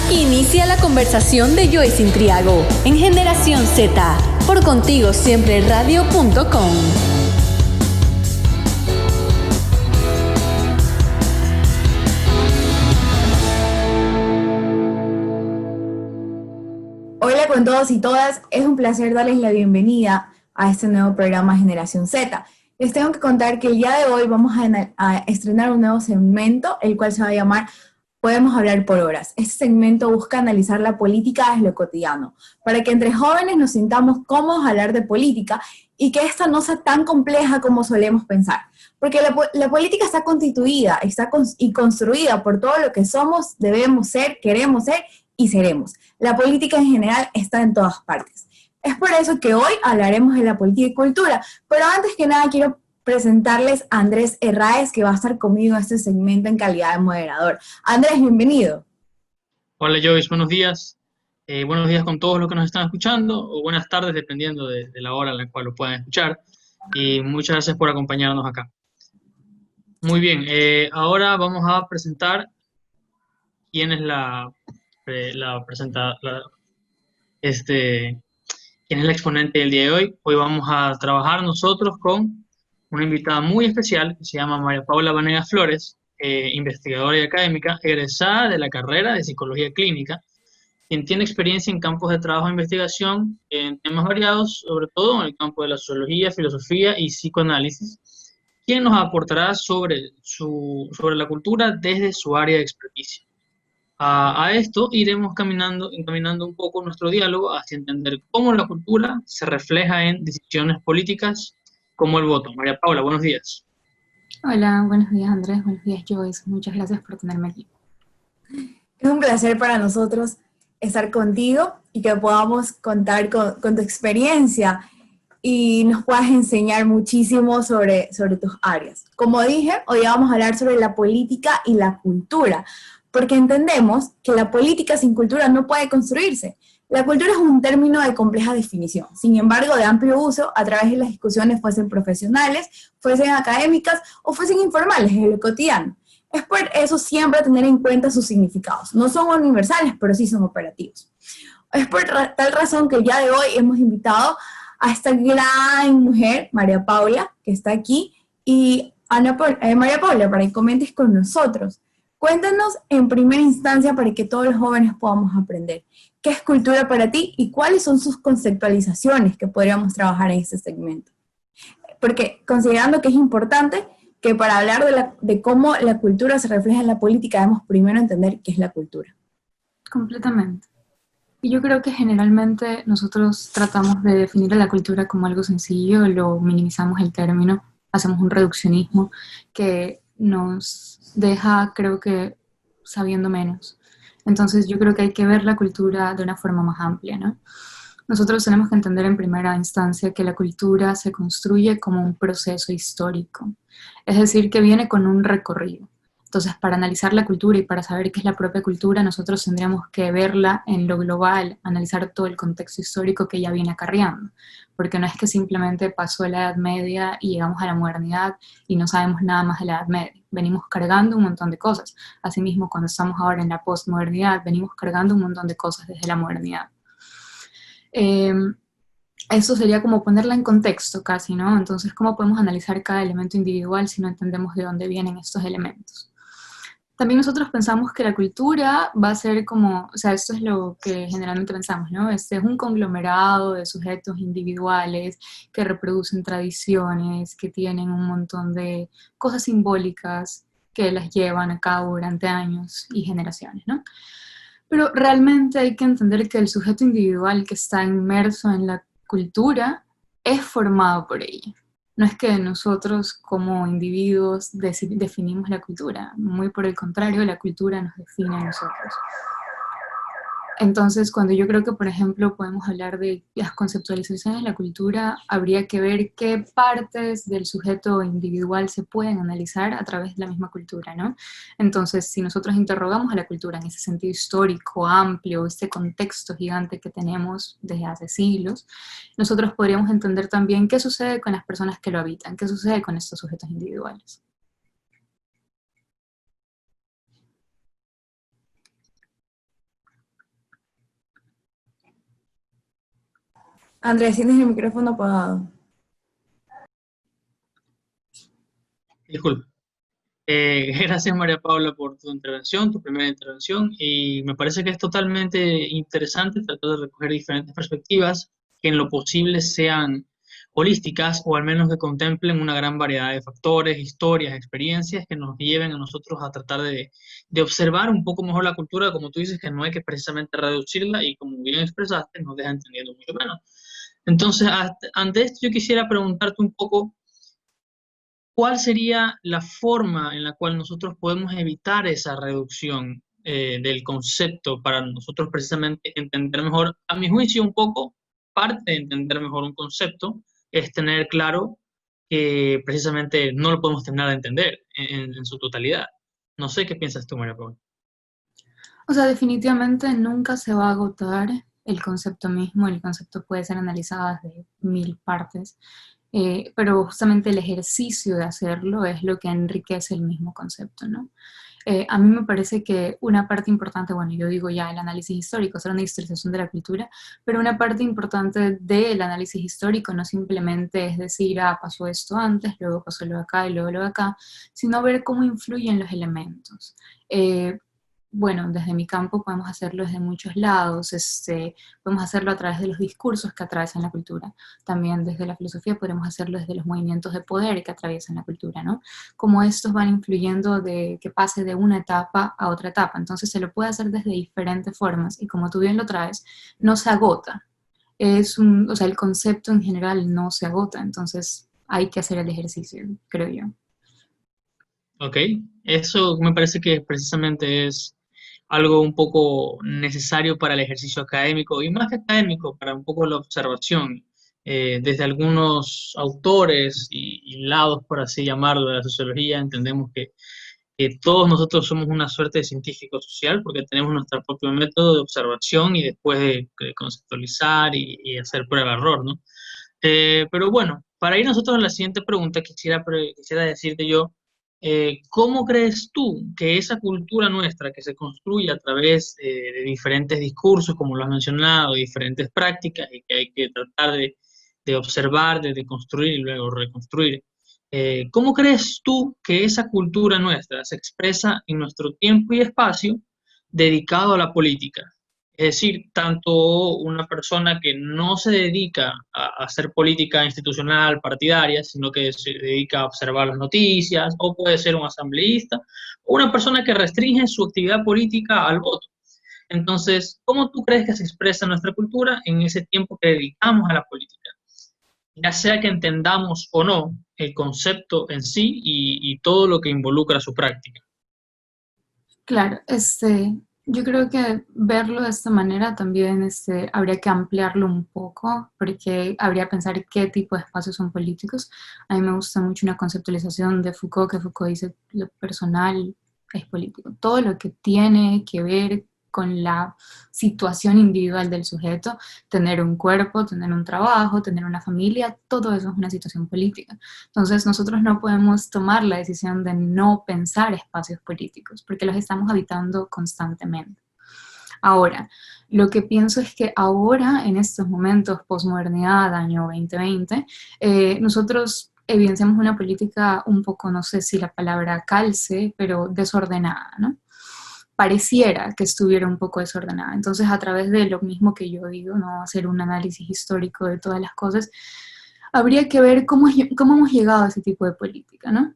Aquí inicia la conversación de Joyce Intriago en Generación Z, por Contigo Siempre Radio.com. Hola con todos y todas, es un placer darles la bienvenida a este nuevo programa Generación Z. Les tengo que contar que el día de hoy vamos a estrenar un nuevo segmento, el cual se va a llamar Podemos hablar por horas. Este segmento busca analizar la política desde lo cotidiano, para que entre jóvenes nos sintamos cómodos a hablar de política y que esta no sea tan compleja como solemos pensar. Porque la política está constituida y construida por todo lo que somos, debemos ser, queremos ser y seremos. La política en general está en todas partes. Es por eso que hoy hablaremos de la política y cultura, pero antes que nada quiero presentarles a Andrés Herráez, que va a estar conmigo en este segmento en calidad de moderador. Andrés, bienvenido. Hola Joyce, buenos días. Buenos días con todos los que nos están escuchando, o buenas tardes dependiendo de la hora en la cual lo puedan escuchar. Y muchas gracias por acompañarnos acá. Muy bien, ahora vamos a presentar quién es quién es la exponente del día de hoy. Hoy vamos a trabajar nosotros con una invitada muy especial que se llama María Paula Vanegas Flores, investigadora y académica, egresada de la carrera de Psicología Clínica, quien tiene experiencia en campos de trabajo e investigación en temas variados, sobre todo en el campo de la sociología, filosofía y psicoanálisis, quien nos aportará sobre la cultura desde su área de experticia. A esto iremos encaminando un poco nuestro diálogo hacia entender cómo la cultura se refleja en decisiones políticas como el voto. María Paula, buenos días. Hola, buenos días Andrés, buenos días Joyce, muchas gracias por tenerme aquí. Es un placer para nosotros estar contigo y que podamos contar con tu experiencia y nos puedas enseñar muchísimo sobre tus áreas. Como dije, hoy vamos a hablar sobre la política y la cultura, porque entendemos que la política sin cultura no puede construirse. La cultura es un término de compleja definición, sin embargo de amplio uso a través de las discusiones, fuesen profesionales, fuesen académicas o fuesen informales en lo cotidiano. Es por eso siempre tener en cuenta sus significados. No son universales, pero sí son operativos. Es por tal razón que el día de hoy hemos invitado a esta gran mujer, María Paula, que está aquí, y María Paula, para que comentes con nosotros. Cuéntanos en primera instancia para que todos los jóvenes podamos aprender. ¿Qué es cultura para ti y cuáles son sus conceptualizaciones que podríamos trabajar en este segmento? Porque considerando que es importante que para hablar de cómo la cultura se refleja en la política debemos primero entender qué es la cultura. Completamente. Y yo creo que generalmente nosotros tratamos de definir a la cultura como algo sencillo, lo minimizamos el término, hacemos un reduccionismo que nos deja, creo que, sabiendo menos. Entonces yo creo que hay que ver la cultura de una forma más amplia, ¿no? Nosotros tenemos que entender en primera instancia que la cultura se construye como un proceso histórico, es decir, que viene con un recorrido. Entonces, para analizar la cultura y para saber qué es la propia cultura, nosotros tendríamos que verla en lo global, analizar todo el contexto histórico que ella viene acarreando, porque no es que simplemente pasó la Edad Media y llegamos a la modernidad y no sabemos nada más de la Edad Media. Venimos cargando un montón de cosas. Asimismo, cuando estamos ahora en la postmodernidad, venimos cargando un montón de cosas desde la modernidad. Eso sería como ponerla en contexto casi, ¿no? Entonces, ¿cómo podemos analizar cada elemento individual si no entendemos de dónde vienen estos elementos? También nosotros pensamos que la cultura va a ser como, o sea, esto es lo que generalmente pensamos, ¿no? Este es un conglomerado de sujetos individuales que reproducen tradiciones, que tienen un montón de cosas simbólicas que las llevan a cabo durante años y generaciones, ¿no? Pero realmente hay que entender que el sujeto individual que está inmerso en la cultura es formado por ella. No es que nosotros como individuos definimos la cultura, muy por el contrario, la cultura nos define a nosotros. Entonces, cuando yo creo que, por ejemplo, podemos hablar de las conceptualizaciones de la cultura, habría que ver qué partes del sujeto individual se pueden analizar a través de la misma cultura, ¿no? Entonces, si nosotros interrogamos a la cultura en ese sentido histórico, amplio, este contexto gigante que tenemos desde hace siglos, nosotros podríamos entender también qué sucede con las personas que lo habitan, qué sucede con estos sujetos individuales. Andrés, tienes el micrófono apagado. Disculpa. Gracias María Paula por tu intervención, tu primera intervención, y me parece que es totalmente interesante tratar de recoger diferentes perspectivas que en lo posible sean holísticas o al menos que contemplen una gran variedad de factores, historias, experiencias que nos lleven a nosotros a tratar de observar un poco mejor la cultura, como tú dices, que no hay que precisamente reducirla y como bien expresaste, nos deja entendiendo mucho menos. Entonces, ante esto yo quisiera preguntarte un poco, ¿cuál sería la forma en la cual nosotros podemos evitar esa reducción del concepto para nosotros precisamente entender mejor? A mi juicio, un poco parte de entender mejor un concepto es tener claro que precisamente no lo podemos terminar de entender en su totalidad. No sé qué piensas tú, María Paula. O sea, definitivamente nunca se va a agotar el concepto mismo, el concepto puede ser analizado desde mil partes, pero justamente el ejercicio de hacerlo es lo que enriquece el mismo concepto, ¿no? A mí me parece que una parte importante, bueno, yo digo ya el análisis histórico, hacer una historización de la cultura, pero una parte importante del análisis histórico no simplemente es decir, ah, pasó esto antes, luego pasó lo de acá y luego lo de acá, sino ver cómo influyen los elementos. Bueno, desde mi campo podemos hacerlo desde muchos lados, podemos hacerlo a través de los discursos que atraviesan la cultura. También desde la filosofía podemos hacerlo desde los movimientos de poder que atraviesan la cultura, ¿no? Cómo estos van influyendo de que pase de una etapa a otra etapa. Entonces se lo puede hacer desde diferentes formas y como tú bien lo traes, no se agota. O sea, el concepto en general no se agota, entonces hay que hacer el ejercicio, creo yo. Ok, eso me parece que precisamente es algo un poco necesario para el ejercicio académico y más que académico, para un poco la observación. Desde algunos autores y lados, por así llamarlo, de la sociología, entendemos que todos nosotros somos una suerte de científico social porque tenemos nuestro propio método de observación y después de conceptualizar y hacer prueba-error, ¿no? Pero bueno, para ir nosotros a la siguiente pregunta, quisiera decirte yo, ¿cómo crees tú que esa cultura nuestra que se construye a través de diferentes discursos, como lo has mencionado, diferentes prácticas y que hay que tratar de observar, de construir y luego reconstruir, ¿cómo crees tú que esa cultura nuestra se expresa en nuestro tiempo y espacio dedicado a la política? Es decir, tanto una persona que no se dedica a hacer política institucional, partidaria, sino que se dedica a observar las noticias, o puede ser un asambleísta, o una persona que restringe su actividad política al voto. Entonces, ¿cómo tú crees que se expresa nuestra cultura en ese tiempo que dedicamos a la política? Ya sea que entendamos o no el concepto en sí y todo lo que involucra su práctica. Claro, yo creo que verlo de esta manera también habría que ampliarlo un poco, porque habría que pensar qué tipo de espacios son políticos. A mí me gusta mucho una conceptualización de Foucault, que Foucault dice lo personal es político. Todo lo que tiene que ver con la situación individual del sujeto, tener un cuerpo, tener un trabajo, tener una familia, todo eso es una situación política. Entonces nosotros no podemos tomar la decisión de no pensar espacios políticos, porque los estamos habitando constantemente. Ahora, lo que pienso es que ahora, en estos momentos, posmodernidad, año 2020, nosotros evidenciamos una política un poco, no sé si la palabra calce, pero desordenada, ¿no? Pareciera que estuviera un poco desordenada. Entonces, a través de lo mismo que yo digo, ¿no? Hacer un análisis histórico de todas las cosas, habría que ver cómo hemos llegado a ese tipo de política, ¿no?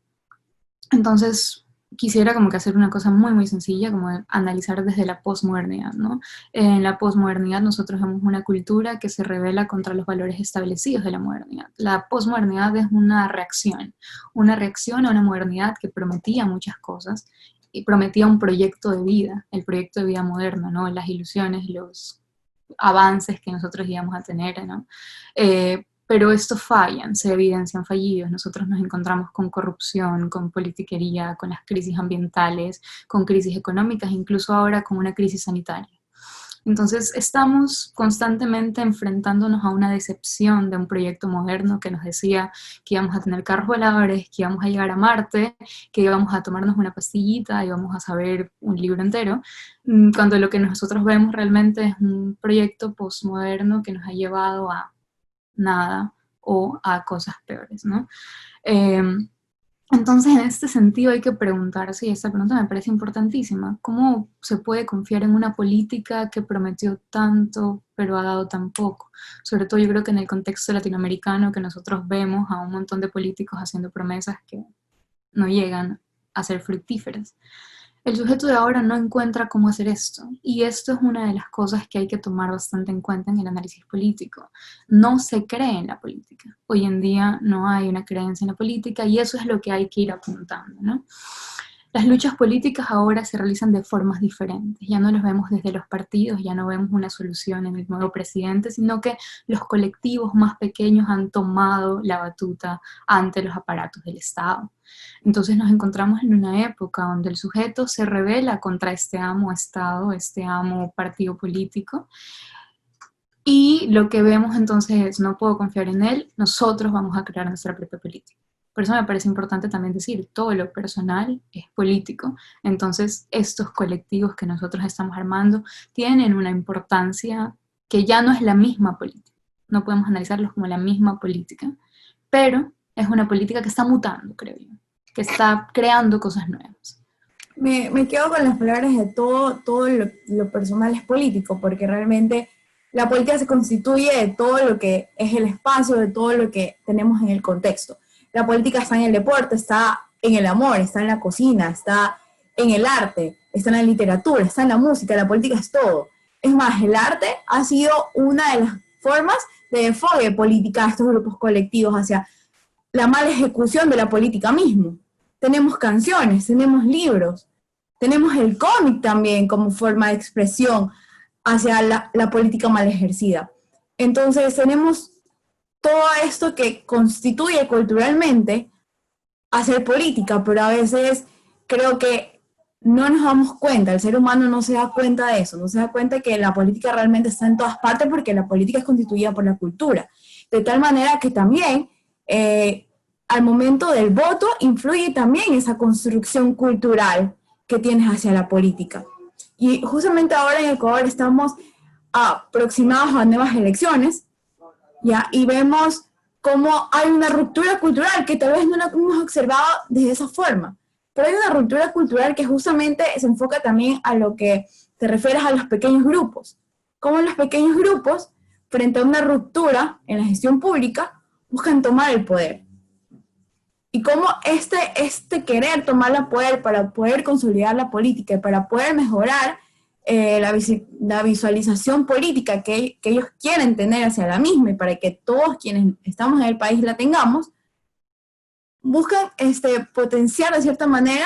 Entonces, quisiera como que hacer una cosa muy, muy sencilla, como analizar desde la posmodernidad, ¿no? En la posmodernidad nosotros vemos una cultura que se rebela contra los valores establecidos de la modernidad. La posmodernidad es una reacción a una modernidad que prometía muchas cosas y prometía un proyecto de vida, el proyecto de vida moderno, ¿no? Las ilusiones, los avances que nosotros íbamos a tener, ¿no? Pero estos fallan, se evidencian fallidos. Nosotros nos encontramos con corrupción, con politiquería, con las crisis ambientales, con crisis económicas, incluso ahora con una crisis sanitaria. Entonces estamos constantemente enfrentándonos a una decepción de un proyecto moderno que nos decía que íbamos a tener carros voladores, que íbamos a llegar a Marte, que íbamos a tomarnos una pastillita, íbamos a saber un libro entero, cuando lo que nosotros vemos realmente es un proyecto postmoderno que nos ha llevado a nada o a cosas peores, ¿no? Entonces, en este sentido hay que preguntarse, y esta pregunta me parece importantísima, ¿cómo se puede confiar en una política que prometió tanto, pero ha dado tan poco? Sobre todo yo creo que en el contexto latinoamericano, que nosotros vemos a un montón de políticos haciendo promesas que no llegan a ser fructíferas. El sujeto de ahora no encuentra cómo hacer esto, y esto es una de las cosas que hay que tomar bastante en cuenta en el análisis político. No se cree en la política. Hoy en día no hay una creencia en la política, y eso es lo que hay que ir apuntando, ¿no? Las luchas políticas ahora se realizan de formas diferentes, ya no los vemos desde los partidos, ya no vemos una solución en el nuevo presidente, sino que los colectivos más pequeños han tomado la batuta ante los aparatos del Estado. Entonces nos encontramos en una época donde el sujeto se rebela contra este amo Estado, este amo partido político, y lo que vemos entonces es, no puedo confiar en él, nosotros vamos a crear nuestra propia política. Por eso me parece importante también decir, todo lo personal es político. Entonces, estos colectivos que nosotros estamos armando tienen una importancia que ya no es la misma política. No podemos analizarlos como la misma política, pero es una política que está mutando, creo yo, que está creando cosas nuevas. Me quedo con las palabras de todo lo personal es político, porque realmente la política se constituye de todo lo que es el espacio, de todo lo que tenemos en el contexto. La política está en el deporte, está en el amor, está en la cocina, está en el arte, está en la literatura, está en la música, la política es todo. Es más, el arte ha sido una de las formas de enfoque política de estos grupos colectivos hacia la mala ejecución de la política mismo. Tenemos canciones, tenemos libros, tenemos el cómic también como forma de expresión hacia la política mal ejercida. Entonces tenemos todo esto que constituye culturalmente hacer política, pero a veces creo que no nos damos cuenta, el ser humano no se da cuenta de eso, no se da cuenta que la política realmente está en todas partes porque la política es constituida por la cultura, de tal manera que también al momento del voto influye también esa construcción cultural que tienes hacia la política. Y justamente ahora en Ecuador estamos aproximados a nuevas elecciones, ¿ya? Y vemos cómo hay una ruptura cultural que tal vez no la hemos observado de esa forma, pero hay una ruptura cultural que justamente se enfoca también a lo que te refieres a los pequeños grupos. Cómo los pequeños grupos, frente a una ruptura en la gestión pública, buscan tomar el poder. Y cómo este querer tomar el poder para poder consolidar la política y para poder mejorar la visualización política que ellos quieren tener hacia la misma y para que todos quienes estamos en el país la tengamos, buscan potenciar de cierta manera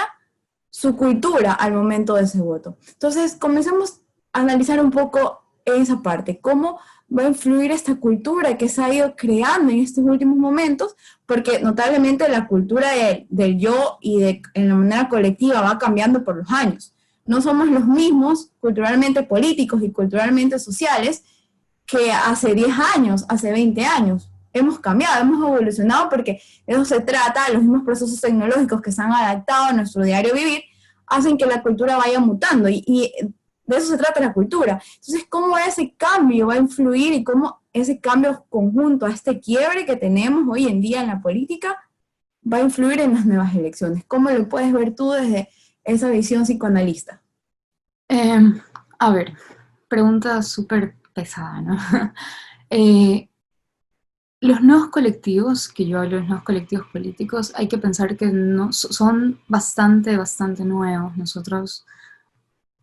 su cultura al momento de ese voto. Entonces, comencemos a analizar un poco esa parte, cómo va a influir esta cultura que se ha ido creando en estos últimos momentos, porque notablemente la cultura del yo y en la manera colectiva va cambiando por los años. No somos los mismos culturalmente políticos y culturalmente sociales que hace 10 años, hace 20 años. Hemos cambiado, hemos evolucionado porque de eso se trata, los mismos procesos tecnológicos que se han adaptado a nuestro diario vivir hacen que la cultura vaya mutando y de eso se trata la cultura. Entonces, ¿cómo ese cambio va a influir y cómo ese cambio conjunto a este quiebre que tenemos hoy en día en la política va a influir en las nuevas elecciones? ¿Cómo lo puedes ver tú desde esa visión psicoanalista? A ver, pregunta súper pesada, ¿no? Los nuevos colectivos, que yo hablo de los nuevos colectivos políticos, hay que pensar que no, son bastante nuevos. Nosotros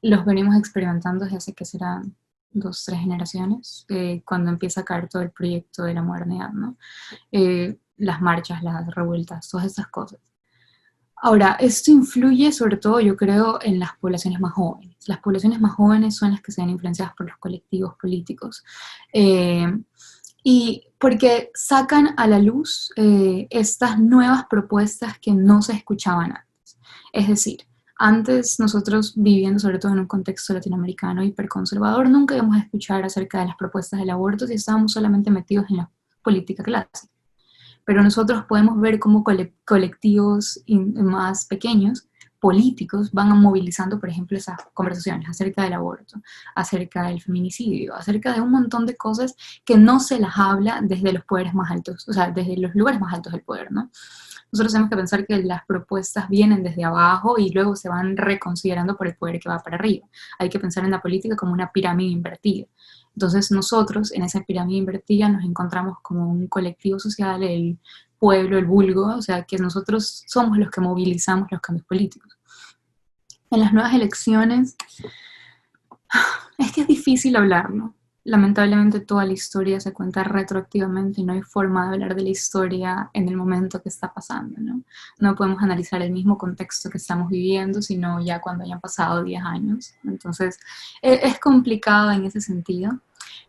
los venimos experimentando desde hace que serán 2, 3 generaciones, cuando empieza a caer todo el proyecto de la modernidad, ¿no? Las marchas, las revueltas, todas esas cosas. Ahora, esto influye sobre todo, yo creo, en las poblaciones más jóvenes. Las poblaciones más jóvenes son las que se ven influenciadas por los colectivos políticos. Y porque sacan a la luz estas nuevas propuestas que no se escuchaban antes. Es decir, antes nosotros, viviendo sobre todo en un contexto latinoamericano hiperconservador, nunca íbamos a escuchar acerca de las propuestas del aborto si estábamos solamente metidos en la política clásica. Pero nosotros podemos ver cómo colectivos más pequeños políticos van movilizando, por ejemplo, esas conversaciones acerca del aborto, acerca del feminicidio, acerca de un montón de cosas que no se las habla desde los poderes más altos, o sea, desde los lugares más altos del poder, ¿no? Nosotros tenemos que pensar que las propuestas vienen desde abajo y luego se van reconsiderando por el poder que va para arriba. Hay que pensar en la política como una pirámide invertida. Entonces nosotros en esa pirámide invertida nos encontramos como un colectivo social, el pueblo, el vulgo, o sea, que nosotros somos los que movilizamos los cambios políticos. En las nuevas elecciones, es que es difícil hablarlo. Lamentablemente toda la historia se cuenta retroactivamente y no hay forma de hablar de la historia en el momento que está pasando, ¿no? No podemos analizar el mismo contexto que estamos viviendo, sino ya cuando hayan pasado 10 años. Entonces, es complicado en ese sentido,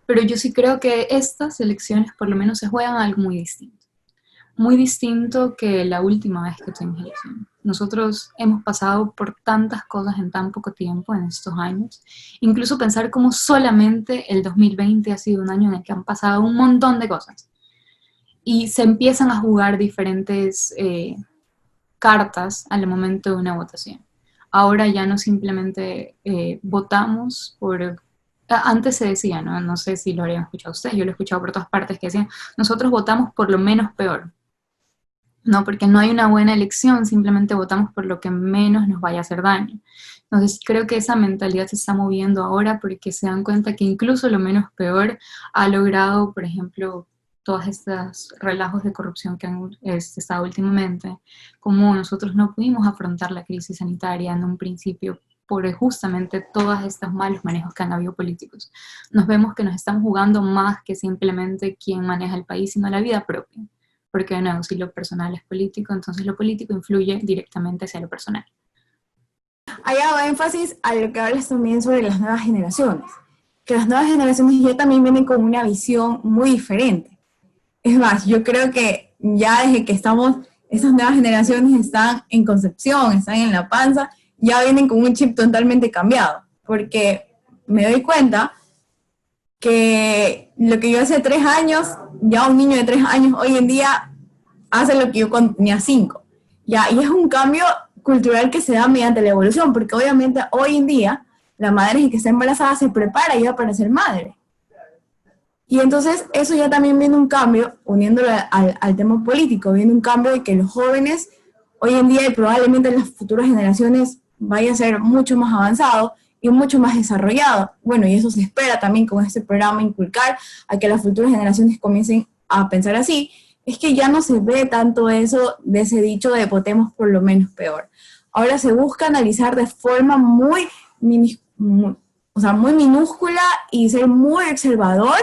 pero yo sí creo que estas elecciones por lo menos se juegan algo muy distinto que la última vez que tuvimos elecciones. Nosotros hemos pasado por tantas cosas en tan poco tiempo en estos años. Incluso pensar como solamente el 2020 ha sido un año en el que han pasado un montón de cosas. Y se empiezan a jugar diferentes cartas al momento de una votación. Ahora ya no simplemente votamos por... Antes se decía, ¿no? No sé si lo habrían escuchado ustedes, yo lo he escuchado por todas partes que decían, nosotros votamos por lo menos peor. No, porque no hay una buena elección, simplemente votamos por lo que menos nos vaya a hacer daño. Entonces creo que esa mentalidad se está moviendo ahora porque se dan cuenta que incluso lo menos peor ha logrado, por ejemplo, todos estos relajos de corrupción que han estado últimamente, como nosotros no pudimos afrontar la crisis sanitaria en un principio por justamente todos estos malos manejos que han habido políticos. Nos vemos que nos estamos jugando más que simplemente quién maneja el país, sino la vida propia. Porque de nuevo, si lo personal es político, entonces lo político influye directamente hacia lo personal. Hay hago énfasis a lo que hablas también sobre las nuevas generaciones, que las nuevas generaciones ya también vienen con una visión muy diferente. Es más, yo creo que ya desde que estas nuevas generaciones están en concepción, están en la panza, ya vienen con un chip totalmente cambiado, porque me doy cuenta que lo que yo hace 3 años, ya un niño de 3 años hoy en día hace lo que yo cuando tenía 5. Ya, y es un cambio cultural que se da mediante la evolución, porque obviamente hoy en día la madre que está embarazada se prepara ya para ser madre. Y entonces eso ya también viene un cambio, uniéndolo al tema político, viene un cambio de que los jóvenes hoy en día y probablemente en las futuras generaciones vaya a ser mucho más avanzado y mucho más desarrollado. Bueno, y eso se espera también con este programa, inculcar a que las futuras generaciones comiencen a pensar así. Es que ya no se ve tanto eso de ese dicho de votemos por lo menos peor. Ahora se busca analizar de forma muy minúscula y ser muy observador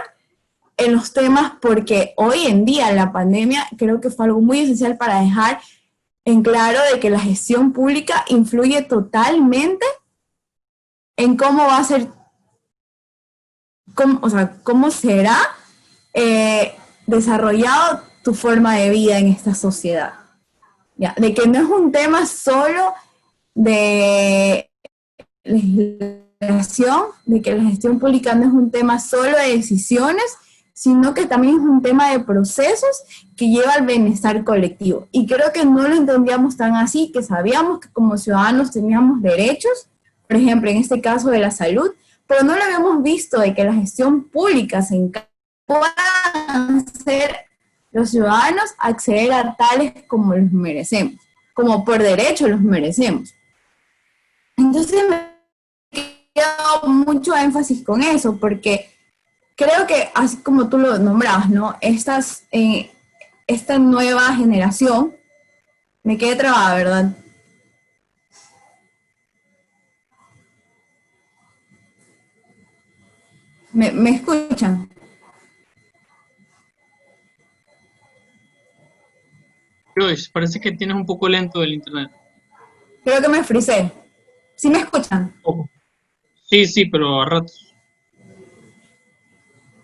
en los temas, porque hoy en día la pandemia creo que fue algo muy esencial para dejar en claro de que la gestión pública influye totalmente en cómo va a ser, cómo será desarrollado tu forma de vida en esta sociedad. ¿Ya? De que no es un tema solo de legislación, de que la gestión pública no es un tema solo de decisiones, sino que también es un tema de procesos que lleva al bienestar colectivo. Y creo que no lo entendíamos tan así, que sabíamos que como ciudadanos teníamos derechos, por ejemplo, en este caso de la salud, pero no lo habíamos visto de que la gestión pública se encarga puedan ser los ciudadanos acceder a tales como los merecemos, como por derecho los merecemos. Entonces me quedo mucho énfasis con eso, porque creo que, así como tú lo nombrabas, ¿no? Esta nueva generación, me quedé trabada, ¿verdad? ¿Me escuchan? Joyce, parece que tienes un poco lento el internet. Creo que me frisé. ¿Sí me escuchan? Poco. Sí, pero a ratos.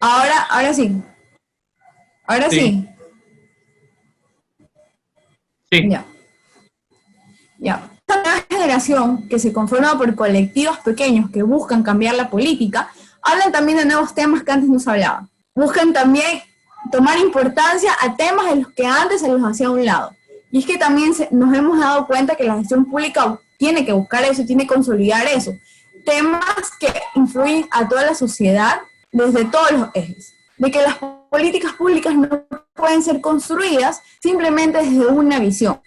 Ahora sí. Ahora sí. Sí. Ya. Esta nueva generación que se conforma por colectivos pequeños que buscan cambiar la política, hablan también de nuevos temas que antes no se hablaban. Buscan también tomar importancia a temas de los que antes se los hacía a un lado. Y es que también nos hemos dado cuenta que la gestión pública tiene que buscar eso, tiene que consolidar eso. Temas que influyen a toda la sociedad desde todos los ejes. De que las políticas públicas no pueden ser construidas simplemente desde una visión.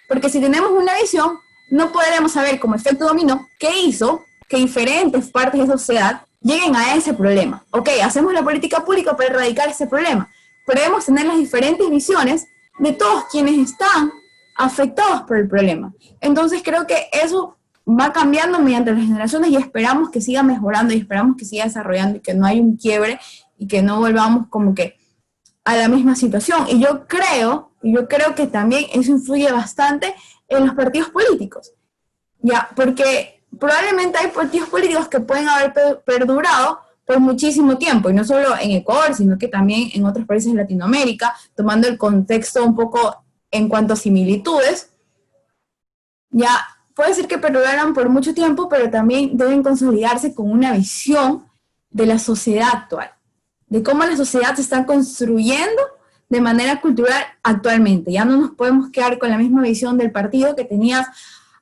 Porque si tenemos una visión, no podremos saber como efecto dominó qué hizo que diferentes partes de la sociedad lleguen a ese problema. Ok, hacemos la política pública para erradicar ese problema. Podemos tener las diferentes visiones de todos quienes están afectados por el problema. Entonces creo que eso va cambiando mediante las generaciones y esperamos que siga mejorando y esperamos que siga desarrollando y que no haya un quiebre y que no volvamos como que a la misma situación. Y yo creo que también eso influye bastante en los partidos políticos, ya, porque probablemente hay partidos políticos que pueden haber perdurado por muchísimo tiempo, y no solo en Ecuador, sino que también en otros países de Latinoamérica, tomando el contexto un poco en cuanto a similitudes, ya puede ser que perduraran por mucho tiempo, pero también deben consolidarse con una visión de la sociedad actual, de cómo la sociedad se está construyendo de manera cultural actualmente. Ya no nos podemos quedar con la misma visión del partido que tenías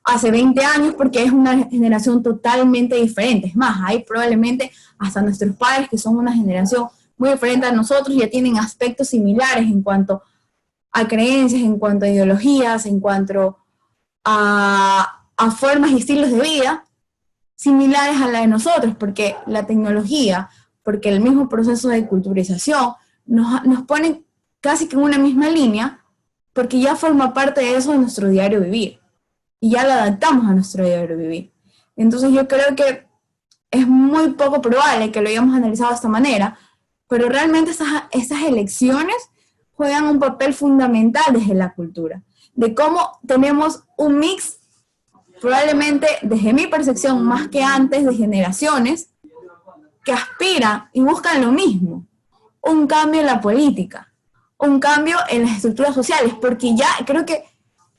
hace 20 años, porque es una generación totalmente diferente. Es más, hay probablemente hasta nuestros padres, que son una generación muy diferente a nosotros, ya tienen aspectos similares en cuanto a creencias, en cuanto a ideologías, en cuanto a formas y estilos de vida similares a la de nosotros, porque la tecnología, porque el mismo proceso de culturización nos pone casi que en una misma línea, porque ya forma parte de eso de nuestro diario vivir, y ya lo adaptamos a nuestro diario vivir. Entonces yo creo que es muy poco probable que lo hayamos analizado de esta manera, pero realmente estas elecciones juegan un papel fundamental desde la cultura, de cómo tenemos un mix, probablemente desde mi percepción, más que antes, de generaciones que aspiran y buscan lo mismo, un cambio en la política, un cambio en las estructuras sociales, porque ya creo que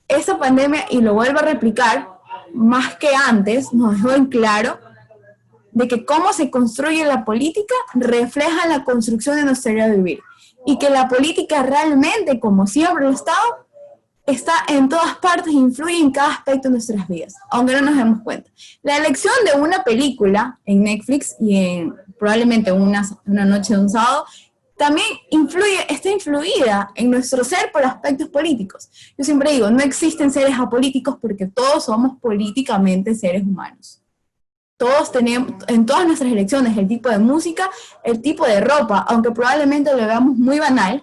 esta pandemia, y lo vuelvo a replicar, más que antes, nos dejó en claro de que cómo se construye la política refleja la construcción de nuestro diario de vivir, y que la política realmente, como siempre lo ha estado, está en todas partes, influye en cada aspecto de nuestras vidas, aunque no nos demos cuenta. La elección de una película en Netflix y en probablemente una noche de un sábado, también está influida en nuestro ser por aspectos políticos. Yo siempre digo, no existen seres apolíticos porque todos somos políticamente seres humanos. Todos tenemos, en todas nuestras elecciones, el tipo de música, el tipo de ropa, aunque probablemente lo veamos muy banal,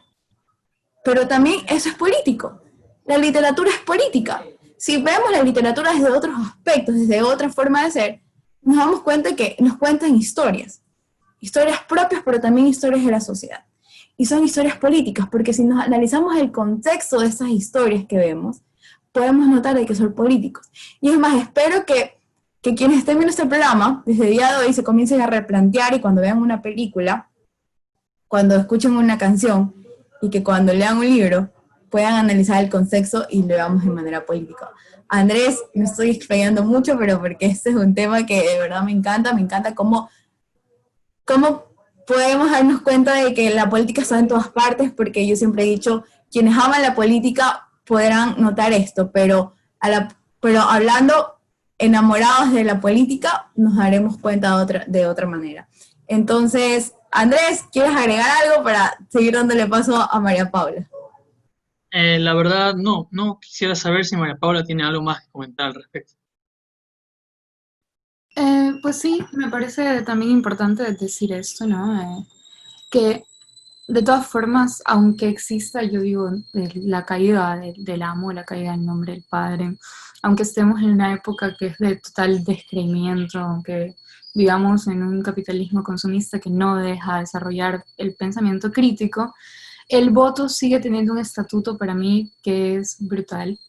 pero también eso es político. La literatura es política. Si vemos la literatura desde otros aspectos, desde otra forma de ser, nos damos cuenta que nos cuentan historias propias, pero también historias de la sociedad. Y son historias políticas, porque si nos analizamos el contexto de esas historias que vemos, podemos notar de que son políticos. Y es más, espero que quienes estén viendo este programa, desde el día de hoy, se comiencen a replantear, y cuando vean una película, cuando escuchen una canción, y que cuando lean un libro, puedan analizar el contexto y lo veamos de manera política. Andrés, me estoy explayando mucho, pero porque este es un tema que de verdad me encanta cómo podemos darnos cuenta de que la política está en todas partes, porque yo siempre he dicho, quienes aman la política podrán notar esto, pero hablando enamorados de la política, nos daremos cuenta de otra manera. Entonces, Andrés, ¿quieres agregar algo para seguir dándole paso a María Paula? La verdad, no quisiera saber si María Paula tiene algo más que comentar al respecto. Pues sí, me parece también importante decir esto, ¿no? Que de todas formas, aunque exista, yo digo, la caída del amo, la caída del nombre del padre, aunque estemos en una época que es de total descreimiento, aunque vivamos en un capitalismo consumista que no deja desarrollar el pensamiento crítico, el voto sigue teniendo un estatuto para mí que es brutal.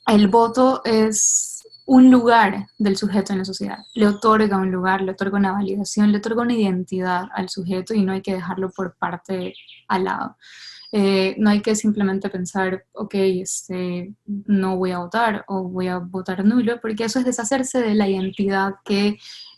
El voto es un lugar del sujeto en la sociedad, le otorga un lugar, le otorga una validación, le otorga una identidad al sujeto, y no hay que dejarlo por parte al lado. No hay que simplemente pensar, ok, no voy a votar o voy a votar nulo, porque eso es deshacerse de la identidad que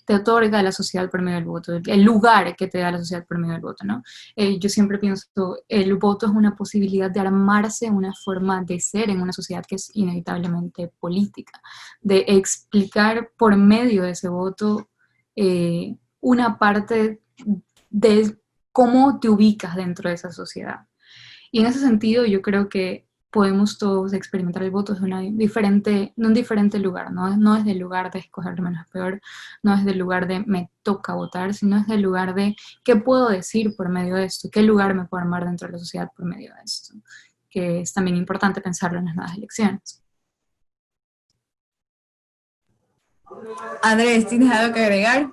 te otorga la sociedad por medio del voto, el lugar que te da la sociedad por medio del voto, ¿no? Yo siempre pienso, el voto es una posibilidad de armarse una forma de ser en una sociedad que es inevitablemente política, de explicar por medio de ese voto una parte de cómo te ubicas dentro de esa sociedad. Y en ese sentido yo creo que podemos todos experimentar el voto desde un diferente lugar, ¿no? No desde el lugar de escoger lo menos peor, no desde el lugar de me toca votar, sino desde el lugar de qué puedo decir por medio de esto, qué lugar me puedo armar dentro de la sociedad por medio de esto, que es también importante pensarlo en las nuevas elecciones. Andrés, ¿tienes algo que agregar?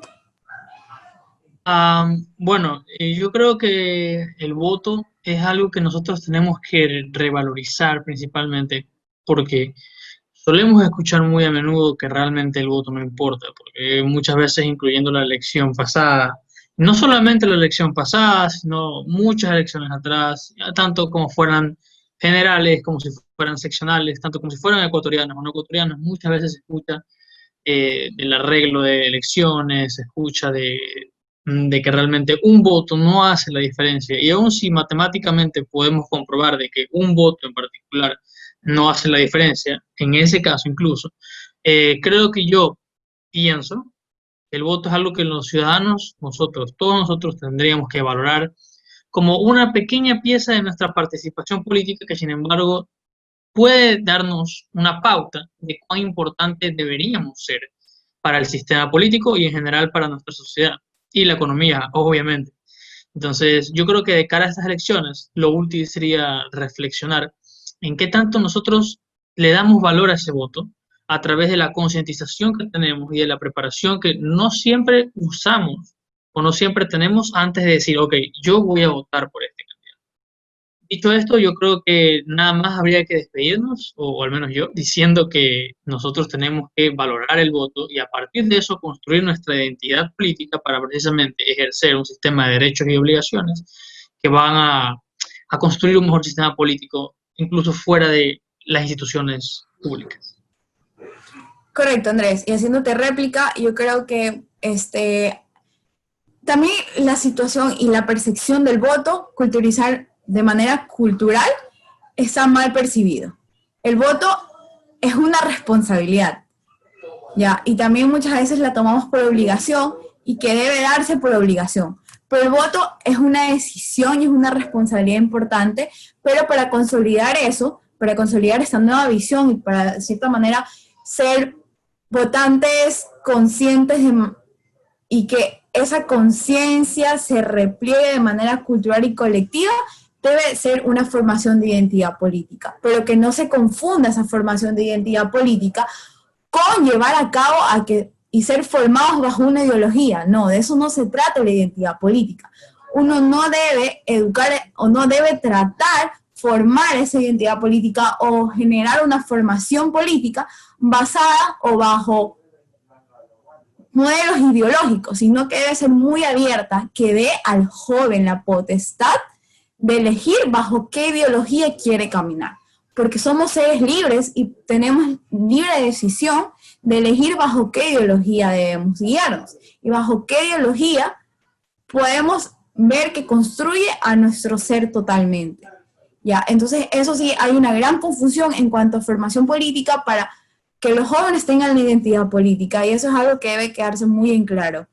Bueno, yo creo que el voto es algo que nosotros tenemos que revalorizar principalmente porque solemos escuchar muy a menudo que realmente el voto no importa, porque muchas veces, incluyendo la elección pasada, no solamente la elección pasada, sino muchas elecciones atrás, ya tanto como fueran generales, como si fueran seccionales, tanto como si fueran ecuatorianos o no ecuatorianos, muchas veces se escucha del arreglo de elecciones, se escucha de que realmente un voto no hace la diferencia. Y aun si matemáticamente podemos comprobar de que un voto en particular no hace la diferencia, en ese caso incluso, creo que yo pienso que el voto es algo que los ciudadanos, nosotros, todos nosotros tendríamos que valorar como una pequeña pieza de nuestra participación política que sin embargo puede darnos una pauta de cuán importante deberíamos ser para el sistema político y en general para nuestra sociedad y la economía, obviamente. Entonces, yo creo que de cara a estas elecciones, lo útil sería reflexionar en qué tanto nosotros le damos valor a ese voto a través de la concientización que tenemos y de la preparación que no siempre usamos o no siempre tenemos antes de decir, ok, yo voy a votar por este candidato. Dicho esto, yo creo que nada más habría que despedirnos, o al menos yo, diciendo que nosotros tenemos que valorar el voto y a partir de eso construir nuestra identidad política para precisamente ejercer un sistema de derechos y obligaciones que van a construir un mejor sistema político, incluso fuera de las instituciones públicas. Correcto, Andrés. Y haciéndote réplica, yo creo que también la situación y la percepción del voto, culturizar de manera cultural, está mal percibido. El voto es una responsabilidad, ¿ya? Y también muchas veces la tomamos por obligación y que debe darse por obligación. Pero el voto es una decisión y es una responsabilidad importante, pero para consolidar eso, para consolidar esta nueva visión y para, de cierta manera, ser votantes conscientes y que esa conciencia se repliegue de manera cultural y colectiva, debe ser una formación de identidad política, pero que no se confunda esa formación de identidad política con llevar a cabo y ser formados bajo una ideología. No, de eso no se trata la identidad política. Uno no debe educar o no debe tratar formar esa identidad política o generar una formación política basada o bajo modelos ideológicos, sino que debe ser muy abierta, que dé al joven la potestad de elegir bajo qué ideología quiere caminar, porque somos seres libres y tenemos libre decisión de elegir bajo qué ideología debemos guiarnos y bajo qué ideología podemos ver que construye a nuestro ser totalmente. ¿Ya? Entonces, eso sí, hay una gran confusión en cuanto a formación política para que los jóvenes tengan la identidad política, y eso es algo que debe quedarse muy en claro.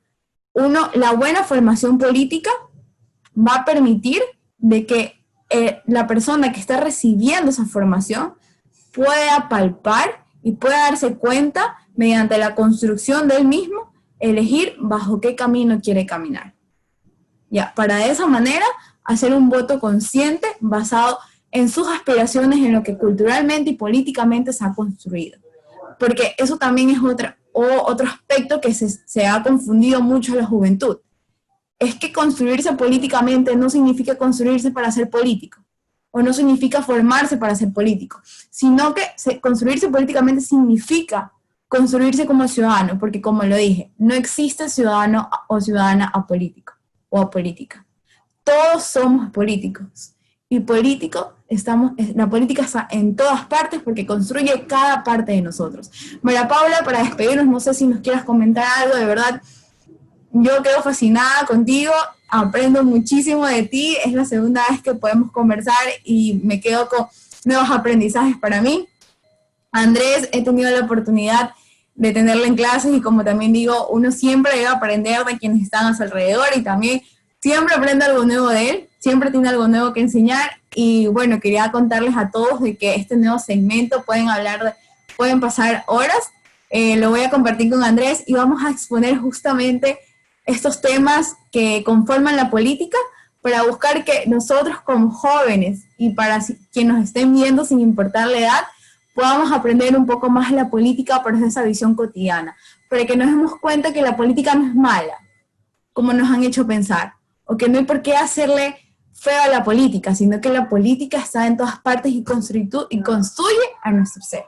La buena formación política va a permitir de que la persona que está recibiendo esa formación pueda palpar y pueda darse cuenta, mediante la construcción del mismo, elegir bajo qué camino quiere caminar. Ya, para de esa manera hacer un voto consciente basado en sus aspiraciones, en lo que culturalmente y políticamente se ha construido. Porque eso también es otro aspecto que se ha confundido mucho en la juventud. Es que construirse políticamente no significa construirse para ser político, o no significa formarse para ser político, sino que construirse políticamente significa construirse como ciudadano, porque como lo dije, no existe ciudadano o ciudadana apolítico o apolítica. Todos somos políticos, y la política está en todas partes porque construye cada parte de nosotros. María Paula, para despedirnos, no sé si nos quieras comentar algo, de verdad, yo quedo fascinada contigo, aprendo muchísimo de ti, es la segunda vez que podemos conversar y me quedo con nuevos aprendizajes para mí. Andrés, he tenido la oportunidad de tenerlo en clases y como también digo, uno siempre debe aprender de quienes están a su alrededor y también siempre aprende algo nuevo de él, siempre tiene algo nuevo que enseñar y bueno, quería contarles a todos de que este nuevo segmento pueden pasar horas, lo voy a compartir con Andrés y vamos a exponer justamente estos temas que conforman la política para buscar que nosotros como jóvenes y para quienes nos estén viendo sin importar la edad, podamos aprender un poco más la política por esa visión cotidiana, para que nos demos cuenta que la política no es mala, como nos han hecho pensar, o que no hay por qué hacerle feo a la política, sino que la política está en todas partes y construye a nuestro ser.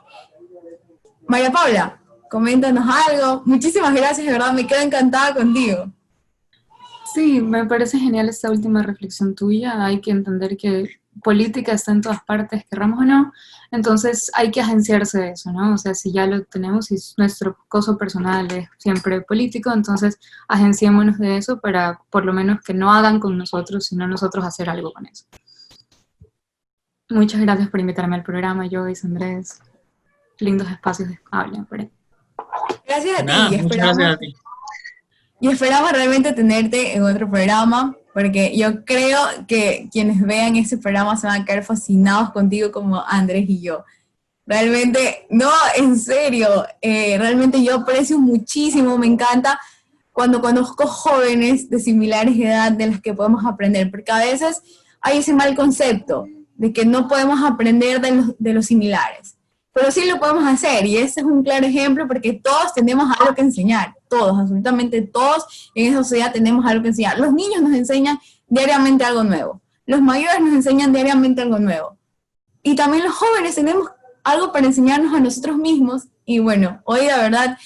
María Paula, coméntanos algo. Muchísimas gracias, de verdad, me quedo encantada contigo. Sí, me parece genial esta última reflexión tuya. Hay que entender que política está en todas partes, querramos o no, entonces hay que agenciarse de eso, ¿no? O sea, si ya lo tenemos y nuestro coso personal es siempre político, entonces agenciémonos de eso para por lo menos que no hagan con nosotros, sino nosotros hacer algo con eso. Muchas gracias por invitarme al programa, Joyce, Andrés. Lindos espacios de habla por ahí. Gracias a ti. Muchas gracias a ti. Y esperamos realmente tenerte en otro programa, porque yo creo que quienes vean ese programa se van a quedar fascinados contigo como Andrés y yo. Realmente, no, en serio, realmente yo aprecio muchísimo, me encanta cuando conozco jóvenes de similares edad de las que podemos aprender, porque a veces hay ese mal concepto de que no podemos aprender de los similares, pero sí lo podemos hacer, y ese es un claro ejemplo porque todos tenemos algo que enseñar, todos, absolutamente todos en esa sociedad tenemos algo que enseñar. Los niños nos enseñan diariamente algo nuevo, los mayores nos enseñan diariamente algo nuevo, y también los jóvenes tenemos algo para enseñarnos a nosotros mismos, y bueno, hoy la verdad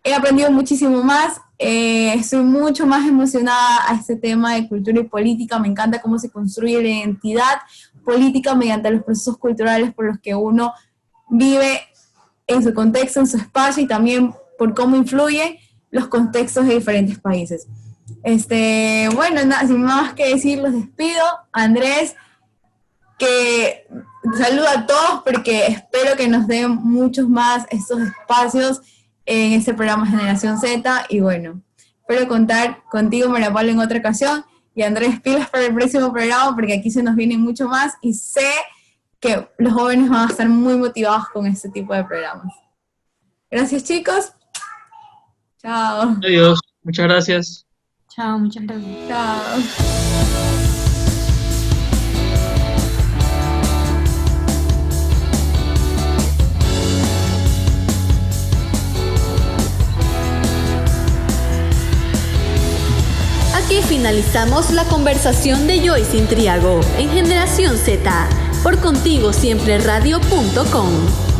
he aprendido muchísimo más, estoy mucho más emocionada a este tema de cultura y política, me encanta cómo se construye la identidad política mediante los procesos culturales por los que uno vive en su contexto, en su espacio, y también por cómo influye los contextos de diferentes países. Bueno, nada, sin más que decir, los despido. Andrés, que saludo a todos porque espero que nos den muchos más estos espacios en este programa Generación Z, y bueno, espero contar contigo, María Paula, en otra ocasión, y Andrés, pilas para el próximo programa porque aquí se nos viene mucho más y sé que los jóvenes van a estar muy motivados con este tipo de programas. Gracias, chicos. Chao. Adiós. Muchas gracias. Chao, muchas gracias. Chao. Aquí finalizamos la conversación de Joyce Intriago en Generación Z por contigosiempreradio.com.